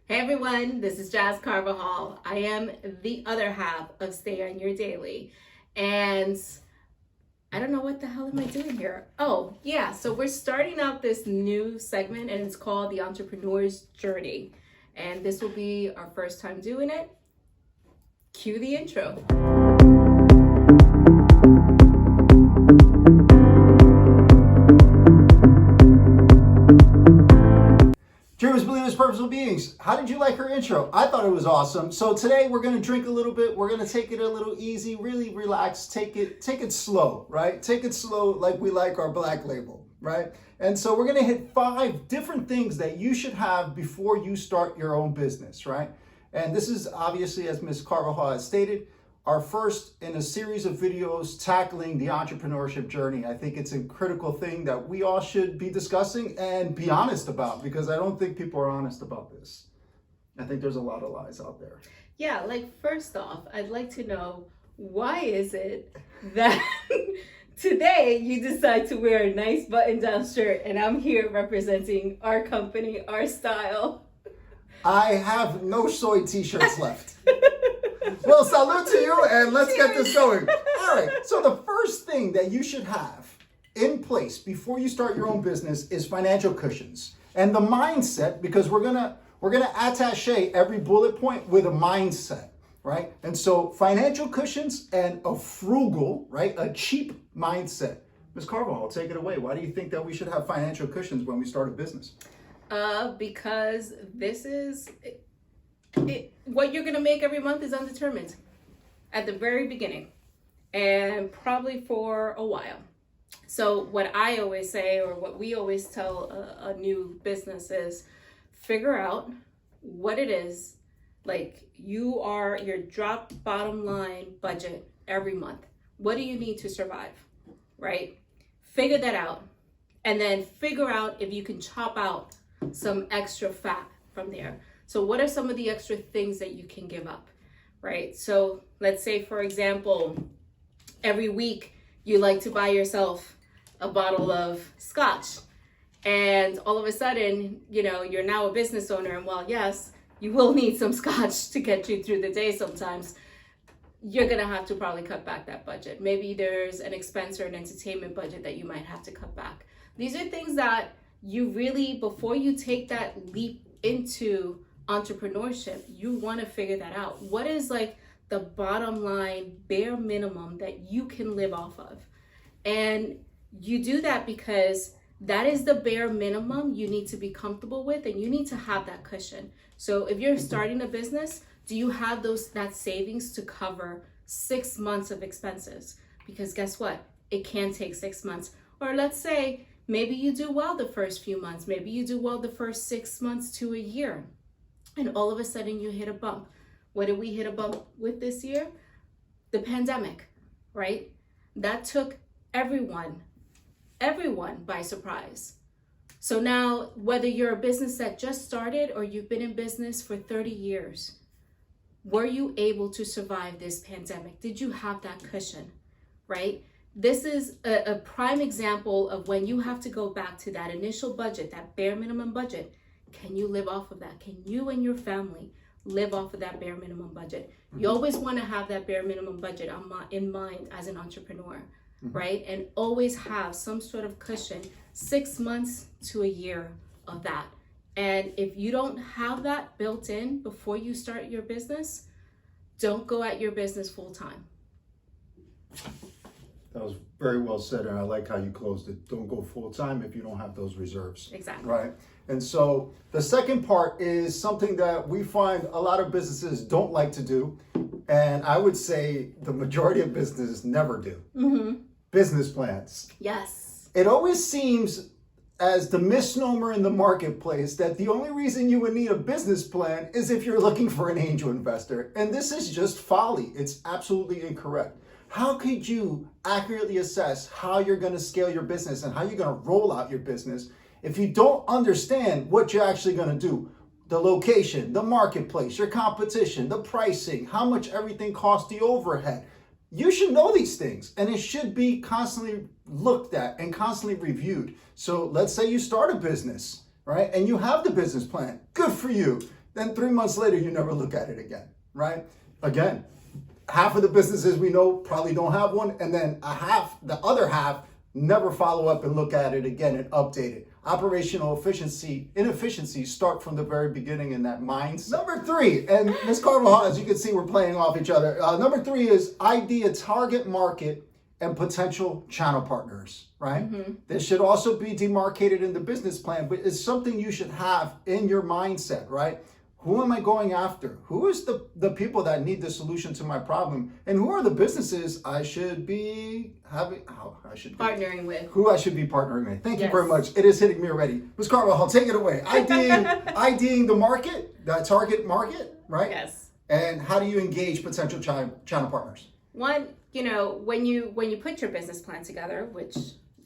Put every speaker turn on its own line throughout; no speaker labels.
Hey everyone, this is Jazz Carvajal. I am the other half of Stay on Your Daily. And I don't know what the hell am I doing here. Oh, yeah, so we're starting out this new segment and it's called The Entrepreneur's Journey. And this will be our first time doing it. Cue the intro.
Dreamers, believers, purposeful beings. How did you like her intro? I thought it was awesome. So today we're going to drink a little bit. We're going to take it a little easy, really relax. Take it slow, right? Take it slow like we like our black label, right? And so we're going to hit 5 different things that you should have before you start your own business, right? And this is obviously, as Ms. Carvajal has stated, our first in a series of videos tackling the entrepreneurship journey. I think it's a critical thing that we all should be discussing and be honest about, because I don't think people are honest about this. I think there's a lot of lies out there.
Yeah, first off, I'd like to know, why is it that today you decide to wear a nice button-down shirt and I'm here representing our company, our style?
I have no soy t-shirts left. Well, salute to you, and let's get this going. All right, so the first thing that you should have in place before you start your own business is financial cushions. And the mindset, because we're gonna attache every bullet point with a mindset, right? And so financial cushions and a frugal, right, a cheap mindset. Ms. Carvajal, take it away. Why do you think that we should have financial cushions when we start a business?
Because this is... what you're going to make every month is undetermined at the very beginning and probably for a while. So what I always say, or what we always tell a new business, is figure out what it is, your drop bottom line budget every month. What do you need to survive, right? Figure that out, and then figure out if you can chop out some extra fat from there. So what are some of the extra things that you can give up, right? So let's say, for example, every week you like to buy yourself a bottle of scotch, and all of a sudden, you're now a business owner, and while yes, you will need some scotch to get you through the day sometimes, you're gonna have to probably cut back that budget. Maybe there's an expense or an entertainment budget that you might have to cut back. These are things that you really, before you take that leap into entrepreneurship, you want to figure that out. What is the bottom line bare minimum that you can live off of? And you do that because that is the bare minimum you need to be comfortable with, and you need to have that cushion. So if you're starting a business, do you have that savings to cover 6 months of expenses? Because guess what? It can take 6 months. Or let's say maybe you do well the first few months, maybe you do well the first 6 months to a year, and all of a sudden you hit a bump. What did we hit a bump with this year? The pandemic, right? That took everyone by surprise. So now, whether you're a business that just started or you've been in business for 30 years, were you able to survive this pandemic? Did you have that cushion, right? This is a prime example of when you have to go back to that initial budget, that bare minimum budget. Can you live off of that? Can you and your family live off of that bare minimum budget? You always want to have that bare minimum budget in mind as an entrepreneur, right? And always have some sort of cushion, 6 months to a year of that. And if you don't have that built in before you start your business, don't go at your business full time.
That was very well said, and I like how you closed it. Don't go full time if you don't have those reserves.
Exactly.
Right. And so the second part is something that we find a lot of businesses don't like to do, and I would say the majority of businesses never do. Business plans.
Yes.
It always seems as the misnomer in the marketplace that the only reason you would need a business plan is if you're looking for an angel investor. And this is just folly. It's absolutely incorrect. How could you accurately assess how you're going to scale your business and how you're going to roll out your business if you don't understand what you're actually going to do? The location, the marketplace, your competition, the pricing, how much everything costs, the overhead. You should know these things, and it should be constantly looked at and constantly reviewed. So let's say you start a business, right? And you have the business plan. Good for you. then 3 months later, you never look at it again, right? Again, half of the businesses we know probably don't have one, and then the other half never follow up and look at it again and update it. Operational inefficiencies start from the very beginning in that mindset. Number 3, and Ms. Carvajal, as you can see, we're playing off each other. Number 3 is ID a target market and potential channel partners, right? This should also be demarcated in the business plan, but it's something you should have in your mindset, right? Who am I going after? Who is the people that need the solution to my problem? And who are the businesses I should be
partnering with?
Who I should be partnering with. Thank you
Yes.
very much. It is hitting me already. Ms. Carvajal, take it away. IDing the market, the target market, right?
Yes.
And how do you engage potential channel partners?
One, when you put your business plan together, which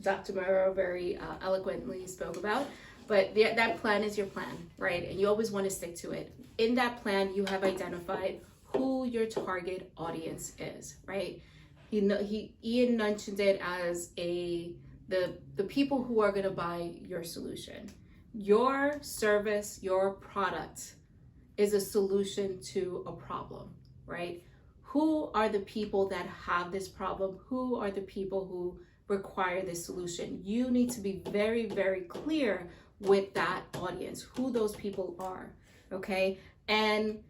Dr. Murrow very eloquently spoke about, but that plan is your plan, right? And you always want to stick to it. In that plan, you have identified who your target audience is, right? Ian mentioned it as the people who are going to buy your solution. Your service, your product is a solution to a problem, right? Who are the people that have this problem? Who are the people who require this solution? You need to be very, very clear with that audience, who those people are, okay? And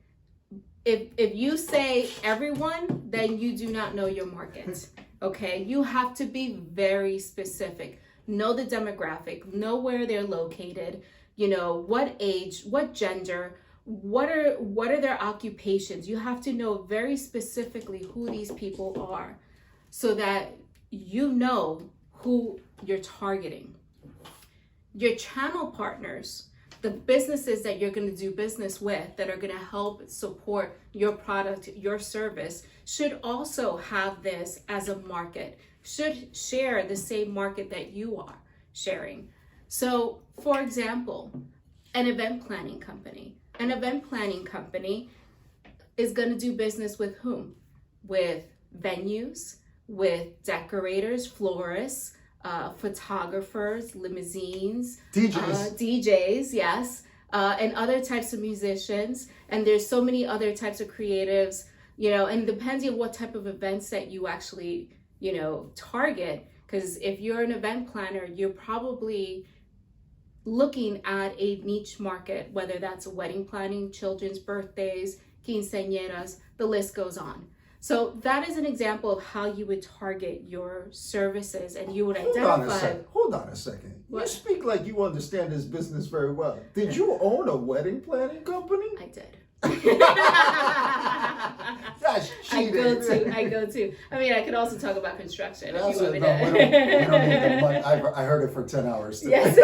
if you say everyone, then you do not know your market, okay? You have to be very specific. Know the demographic, know where they're located, what age, what gender, what are their occupations. You have to know very specifically who these people are so that you know who you're targeting. Your channel partners, the businesses that you're going to do business with that are going to help support your product, your service, should also have this as a market, should share the same market that you are sharing. So, for example, an event planning company. An event planning company is going to do business with whom? With venues, with decorators, florists, photographers, limousines, DJs, yes, and other types of musicians. And there's so many other types of creatives, and depending on what type of events that you actually, target, because if you're an event planner, you're probably looking at a niche market, whether that's wedding planning, children's birthdays, quinceañeras, the list goes on. So that is an example of how you would target your services, and you would identify.
Hold on a second.
What?
You speak like you understand this business very well. Did you own a wedding planning company?
I did.
That's cheating.
I go to. I mean, I could also talk about construction if you want me
We
to.
don't need the money. I heard it for 10 hours today.
Yes.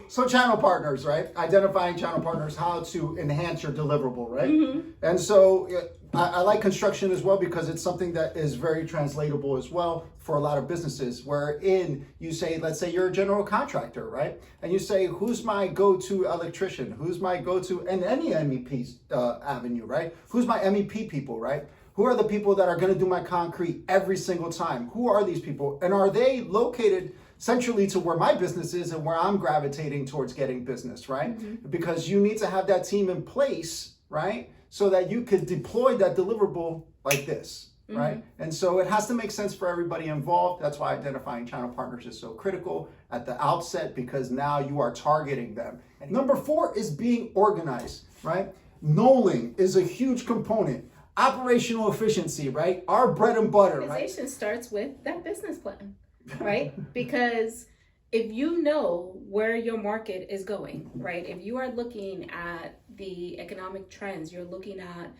So channel partners, right? Identifying channel partners, how to enhance your deliverable, right? And so I like construction as well because it's something that is very translatable as well for a lot of businesses, wherein you say, let's say you're a general contractor, right? And you say, who's my go-to electrician? Who's my go-to, in any MEP avenue, right? Who's my MEP people, right? Who are the people that are going to do my concrete every single time? Who are these people? And are they located centrally to where my business is and where I'm gravitating towards getting business, right? Because you need to have that team in place, right? So that you could deploy that deliverable like this, right? And so it has to make sense for everybody involved. That's why identifying channel partners is so critical at the outset, because now you are targeting them. And number 4 is being organized, right? Knowing is a huge component. Operational efficiency, right? Our bread and butter, right?
Organization starts with that business plan, right? Because if you know where your market is going, right? If you are looking at the economic trends, you're looking at,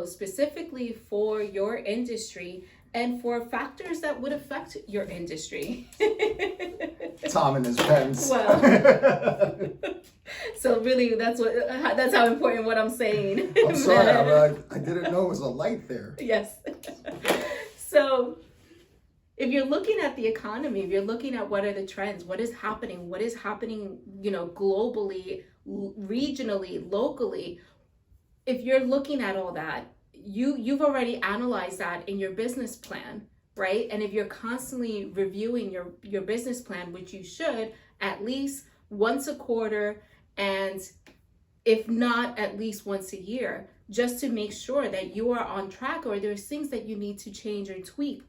specifically for your industry and for factors that would affect your industry.
Tom and his pens.
Well, so really that's how important what I'm saying.
I'm sorry, I didn't know it was a light there.
Yes. So if you're looking at the economy, if you're looking at what are the trends, what is happening, globally, regionally, locally, if you're looking at all that, you've already analyzed that in your business plan, right? And if you're constantly reviewing your business plan, which you should at least once a quarter, and if not at least once a year, just to make sure that you are on track, or there's things that you need to change or tweak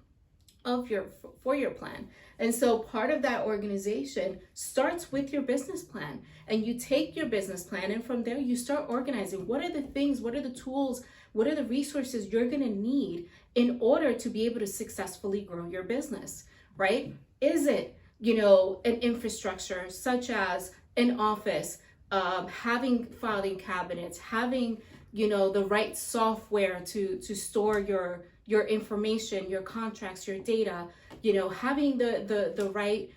for your plan. And so part of that organization starts with your business plan, and you take your business plan, and from there you start organizing what are the things, what are the tools, what are the resources you're going to need in order to be able to successfully grow your business, right? Is it, an infrastructure such as an office, having filing cabinets, having, the right software to store your information, your contracts, your data, having the right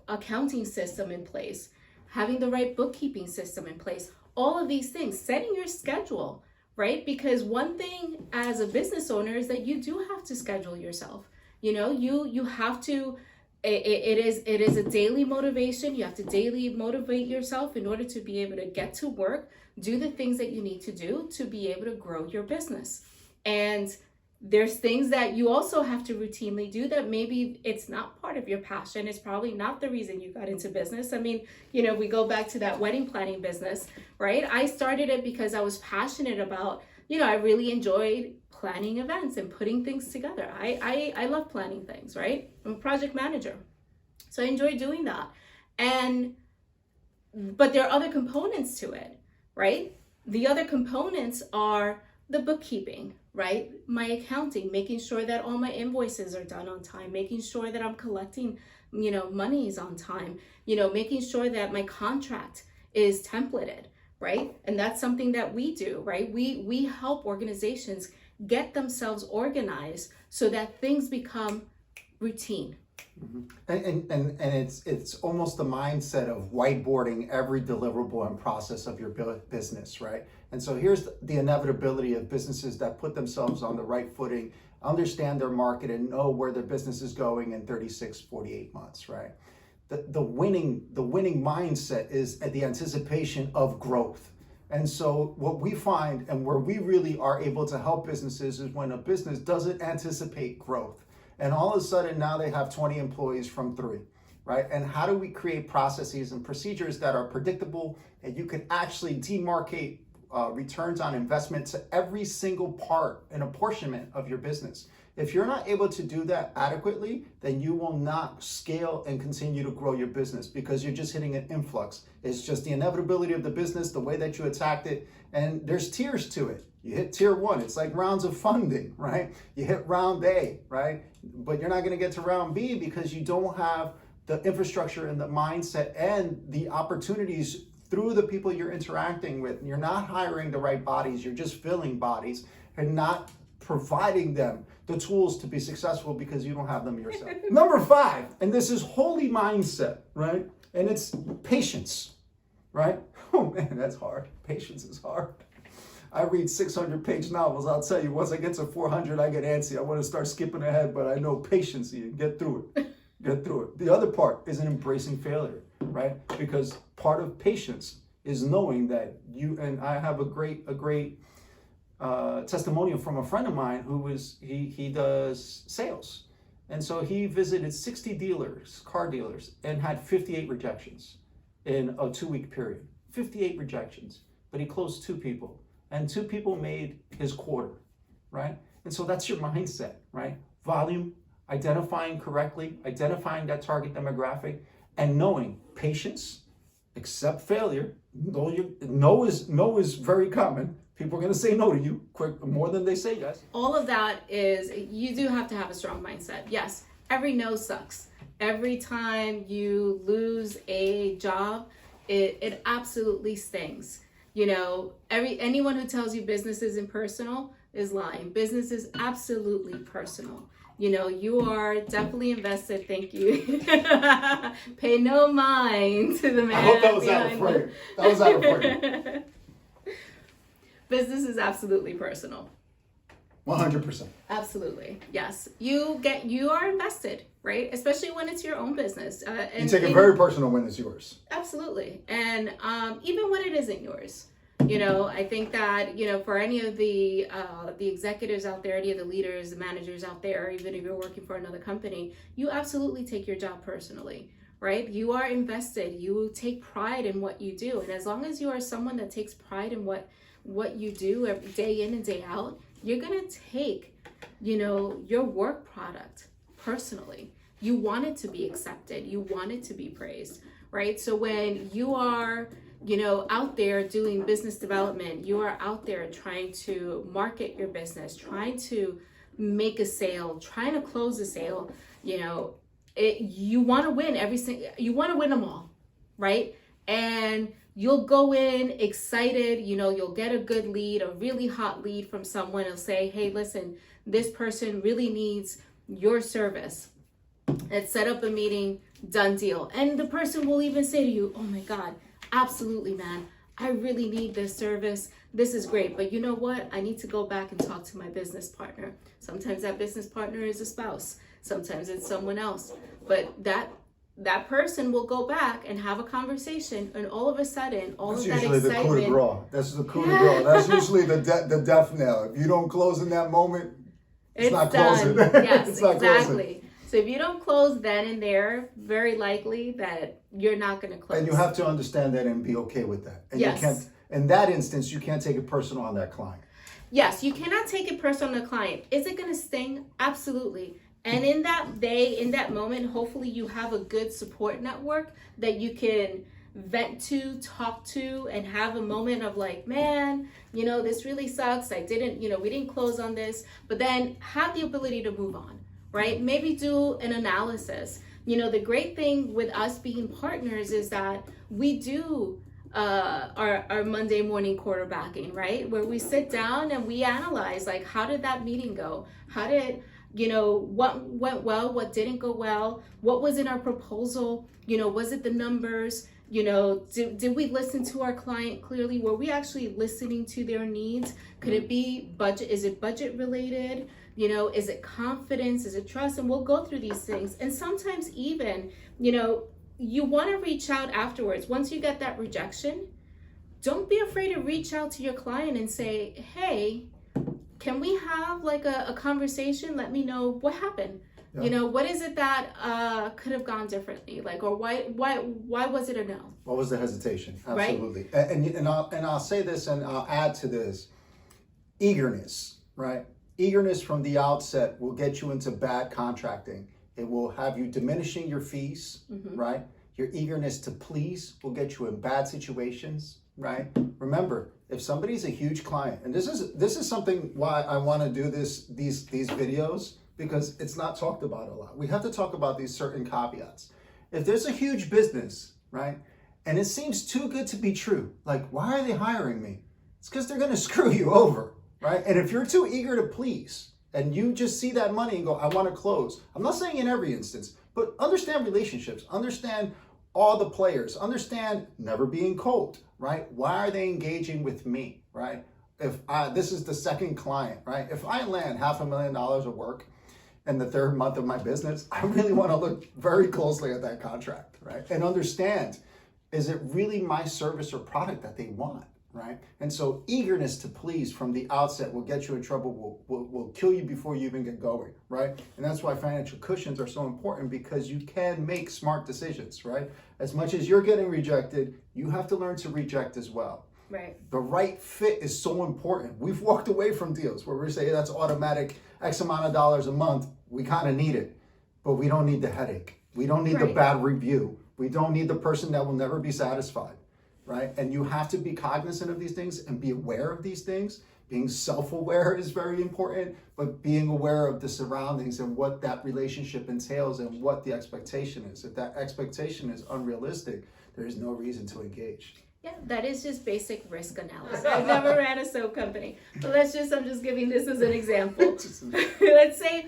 accounting system in place, having the right bookkeeping system in place, all of these things, setting your schedule, right? Because one thing as a business owner is that you do have to schedule yourself. You have to, it is a daily motivation. You have to daily motivate yourself in order to be able to get to work, do the things that you need to do to be able to grow your business. And there's things that you also have to routinely do that maybe it's not part of your passion. It's probably not the reason you got into business. I mean, we go back to that wedding planning business, right? I started it because I was passionate about, I really enjoyed planning events and putting things together. I love planning things, right? I'm a project manager, so I enjoy doing that. But there are other components to it, right? The other components are the bookkeeping, right? My accounting, making sure that all my invoices are done on time, making sure that I'm collecting, monies on time, making sure that my contract is templated, right? And that's something that we do, right? We help organizations get themselves organized so that things become routine.
Mm-hmm. And it's almost the mindset of whiteboarding every deliverable and process of your business, right? And so here's the inevitability of businesses that put themselves on the right footing, understand their market, and know where their business is going in 36, 48 months, right? The winning mindset is at the anticipation of growth. And so what we find, and where we really are able to help businesses, is when a business doesn't anticipate growth. And all of a sudden now they have 20 employees from 3, right? And how do we create processes and procedures that are predictable, and you can actually demarcate returns on investment to every single part and apportionment of your business? If you're not able to do that adequately, then you will not scale and continue to grow your business, because you're just hitting an influx. It's just the inevitability of the business, the way that you attacked it, and there's tiers to it. You hit tier 1, it's like rounds of funding, right? You hit round A, right? But you're not gonna get to round B because you don't have the infrastructure and the mindset and the opportunities through the people you're interacting with. You're not hiring the right bodies, you're just filling bodies and not providing them the tools to be successful because you don't have them yourself. Number 5, and this is holy mindset, right? And it's patience, right? Oh man, that's hard. Patience is hard. I read 600-page novels. I'll tell you, once I get to 400, I get antsy. I want to start skipping ahead, but I know patience, you get through it. Get through it. The other part is embracing failure, right? Because part of patience is knowing that you, and I have a great testimonial from a friend of mine who he does sales. And so he visited 60 dealers, car dealers, and had 58 rejections in a 2-week period. 58 rejections, but he closed 2 people. And 2 people made his quarter, right? And so that's your mindset, right? Volume, identifying correctly, identifying that target demographic, and knowing patience, accept failure. No is very common. People are going to say no to you quick, more than they say yes.
All of that is, you do have to have a strong mindset. Yes, every no sucks. Every time you lose a job, it absolutely stings. Anyone who tells you business isn't personal is lying. Business is absolutely personal. You are definitely invested. Thank you. Pay no mind to the man.
I hope that was out of frame. That was out of frame.
Business is absolutely personal.
100%.
Absolutely. Yes. You are invested, right? Especially when it's your own business.
And you take it very personal when it's yours.
Absolutely. And even when it isn't yours. I think that, for any of the executives out there, any of the leaders, the managers out there, even if you're working for another company, you absolutely take your job personally, right? You are invested. You take pride in what you do. And as long as you are someone that takes pride in what you do every day in and day out, you're going to take, your work product personally. You want it to be accepted. You want it to be praised, right? So when you are, out there doing business development, you are out there trying to market your business, trying to make a sale, trying to close a sale, you want to win you want to win them all, right? And you'll go in excited, you'll get a good lead, a really hot lead from someone. It'll say, hey, listen, this person really needs your service. Let's set up a meeting, done deal. And the person will even say to you, oh my God, absolutely, man. I really need this service. This is great. But you know what? I need to go back and talk to my business partner. Sometimes that business partner is a spouse. Sometimes it's someone else. But that person will go back and have a conversation, and all of a sudden,
That's
of that
usually the coup de
excitement.
grace. That's the coup de grace. That's usually the death knell. If you don't close in that moment, it's not
done.
closing.
Yes,
It's not
exactly.
closing.
So if you don't close then and there, very likely that you're not going to close.
And you have to understand that and be okay with that. And
Yes.
you can't, in that instance, you can't take it personal on that client.
Yes, you cannot take it personal on the client. Is it going to sting? Absolutely. And in that day, in that moment, hopefully you have a good support network that you can vent to, talk to, and have a moment of like, man, this really sucks. We didn't close on this, but then have the ability to move on, right? Maybe do an analysis. The great thing with us being partners is that we do our Monday morning quarterbacking, right? Where we sit down and we analyze, like, how did that meeting go? How did, what went well? What didn't go well? What was in our proposal? Was it the numbers? Did we listen to our client clearly? Were we actually listening to their needs? Could it be budget? Is it budget related? Is it confidence? Is it trust? And we'll go through these things. And sometimes even, you want to reach out afterwards. Once you get that rejection, don't be afraid to reach out to your client and say, hey, can we have like a conversation? Let me know what happened.
Yeah.
What is it that could have gone differently? Like, or why was it a no?
What was the hesitation?
Right?
Absolutely. And I'll say this, and I'll add to this. Eagerness, right? Eagerness from the outset will get you into bad contracting. It will have you diminishing your fees, right? Your eagerness to please will get you in bad situations, right? Remember, if somebody's a huge client, and this is something why I want to do these videos, because it's not talked about a lot. We have to talk about these certain caveats. If there's a huge business, right, and it seems too good to be true, like, why are they hiring me? It's because they're going to screw you over, right? And if you're too eager to please, and you just see that money and go, I want to close. I'm not saying in every instance, but understand relationships, understand all the players, understand never being cold, right? Why are they engaging with me, right? If this is the second client, right? If I land $500,000 of work in the third month of my business, I really want to look very closely at that contract, right? And understand, is it really my service or product that they want, right? And so eagerness to please from the outset will get you in trouble, will kill you before you even get going, right? And that's why financial cushions are so important, because you can make smart decisions, right? As much as you're getting rejected, you have to learn to reject as well.
Right.
The right fit is so important. We've walked away from deals where we say that's automatic X amount of dollars a month. We kind of need it, but we don't need the headache. We don't need the bad review. We don't need the person that will never be satisfied, right? And you have to be cognizant of these things and be aware of these things. Being self-aware is very important, but being aware of the surroundings and what that relationship entails and what the expectation is. If that expectation is unrealistic, there is no reason to engage.
Yeah, that is just basic risk analysis. I've never ran a soap company, but I'm just giving this as an example. Let's say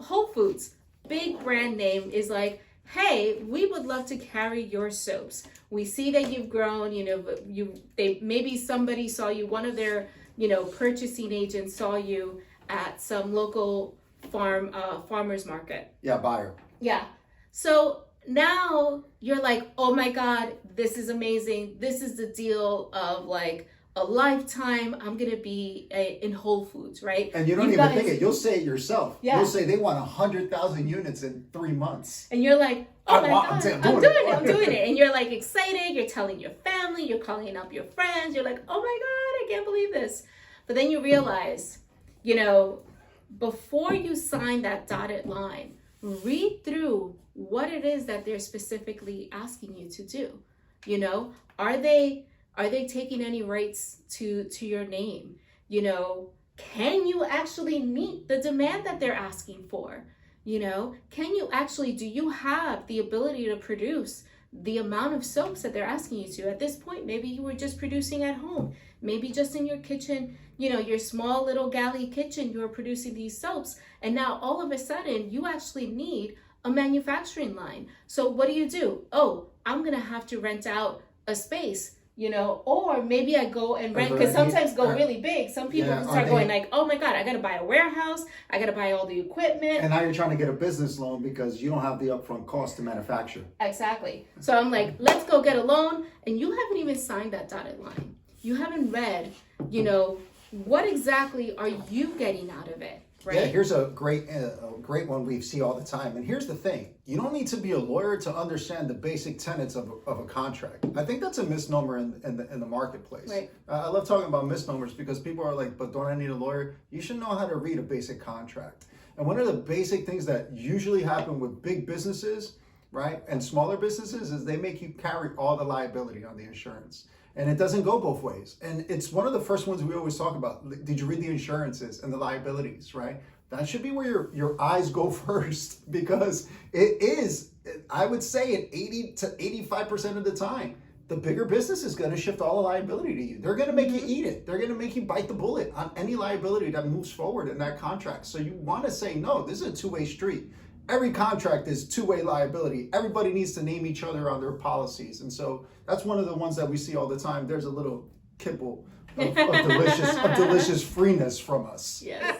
Whole Foods, big brand name, is like, hey, we would love to carry your soaps. We see that you've grown, maybe somebody saw you, one of their, purchasing agents saw you at some local farmer's market.
Yeah, buyer.
Yeah. So now you're like, oh my God, this is amazing. This is the deal of like a lifetime, I'm going to be in Whole Foods, right?
And you don't even think it. You'll say it yourself.
Yeah.
You'll say they want 100,000 units in 3 months.
And you're like, oh my God, I'm doing it. And you're like excited. You're telling your family. You're calling up your friends. You're like, oh my God, I can't believe this. But then you realize, you know, before you sign that dotted line, read through what it is that they're specifically asking you to do. You know, are they taking any rights to your name? You know, can you actually meet the demand that they're asking for? You know, do you have the ability to produce the amount of soaps that they're asking you to? At this point, maybe you were just producing at home, maybe just in your kitchen, you know, your small little galley kitchen, you were producing these soaps. And now all of a sudden you actually need a manufacturing line. So what do? Oh, I'm going to have to rent out a space. You know, or maybe I go and rent, because sometimes go really big. Some people start going like, oh my God, I got to buy a warehouse. I got to buy all the equipment.
And now you're trying to get a business loan because you don't have the upfront cost to manufacture.
Exactly. So I'm like, let's go get a loan. And you haven't even signed that dotted line. You haven't read, you know, what exactly are you getting out of it? Right?
Yeah, here's a great one we see all the time. And here's the thing. You don't need to be a lawyer to understand the basic tenets of a contract. I think that's a misnomer in the marketplace.
Right.
I love talking about misnomers because people are like, but don't I need a lawyer? You should know how to read a basic contract. And one of the basic things that usually happen with big businesses, right, and smaller businesses is they make you carry all the liability on the insurance. And it doesn't go both ways. And it's one of the first ones we always talk about. Did you read the insurances and the liabilities, right? That should be where your eyes go first, because it is, I would say, at 80 to 85% of the time, the bigger business is going to shift all the liability to you. They're going to make you eat it. They're going to make you bite the bullet on any liability that moves forward in that contract. So you want to say, no, this is a two-way street. Every contract is two-way liability. Everybody needs to name each other on their policies. And so that's one of the ones that we see all the time. There's a little kibble of delicious freeness from us.
Yes.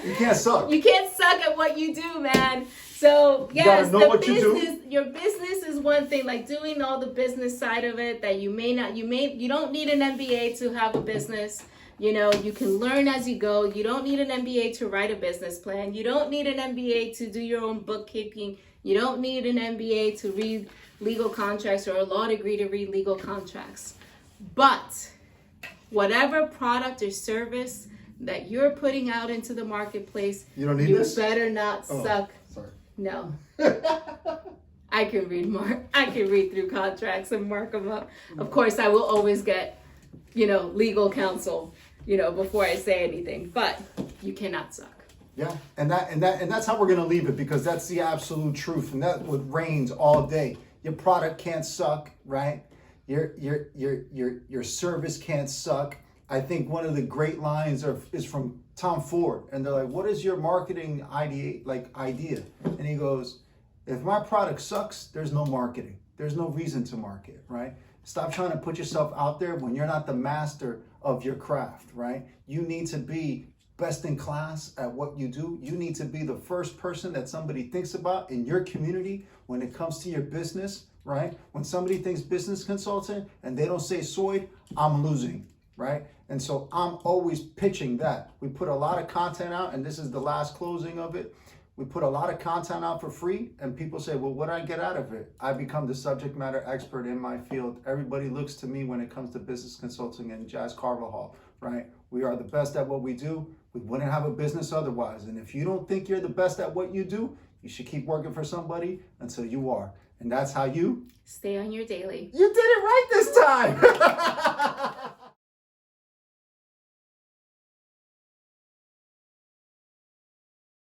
You can't suck.
You can't suck at what you do, man. So yes, your business is one thing, like doing all the business side of it that you don't need an MBA to have a business. You know, you can learn as you go. You don't need an MBA to write a business plan. You don't need an MBA to do your own bookkeeping. You don't need an MBA to read legal contracts or a law degree to read legal contracts. But whatever product or service that you're putting out into the marketplace,
you
better not suck.
Sorry.
No. I can read more. I can read through contracts and mark them up. Of course, I will always get, you know, legal counsel, you know, before I say anything, but you cannot suck.
Yeah, and that's how we're gonna leave it, because that's the absolute truth, and that's what reigns all day. Your product can't suck, right? Your service can't suck. I think one of the great lines is from Tom Ford, and they're like, "What is your marketing idea?" And he goes, "If my product sucks, there's no marketing. There's no reason to market, right? Stop trying to put yourself out there when you're not the master of your craft, right? You need to be best in class at what you do. You need to be the first person that somebody thinks about in your community when it comes to your business, right? When somebody thinks business consultant and they don't say Soyd, I'm losing, right? And so I'm always pitching that. We put a lot of content out, and this is the last closing of it. We put a lot of content out for free, and people say, well, what do I get out of it? I become the subject matter expert in my field. Everybody looks to me when it comes to business consulting and Jazz Carvajal, right? We are the best at what we do. We wouldn't have a business otherwise. And if you don't think you're the best at what you do, you should keep working for somebody until you are. And that's how you
stay on your daily.
You did it right this time.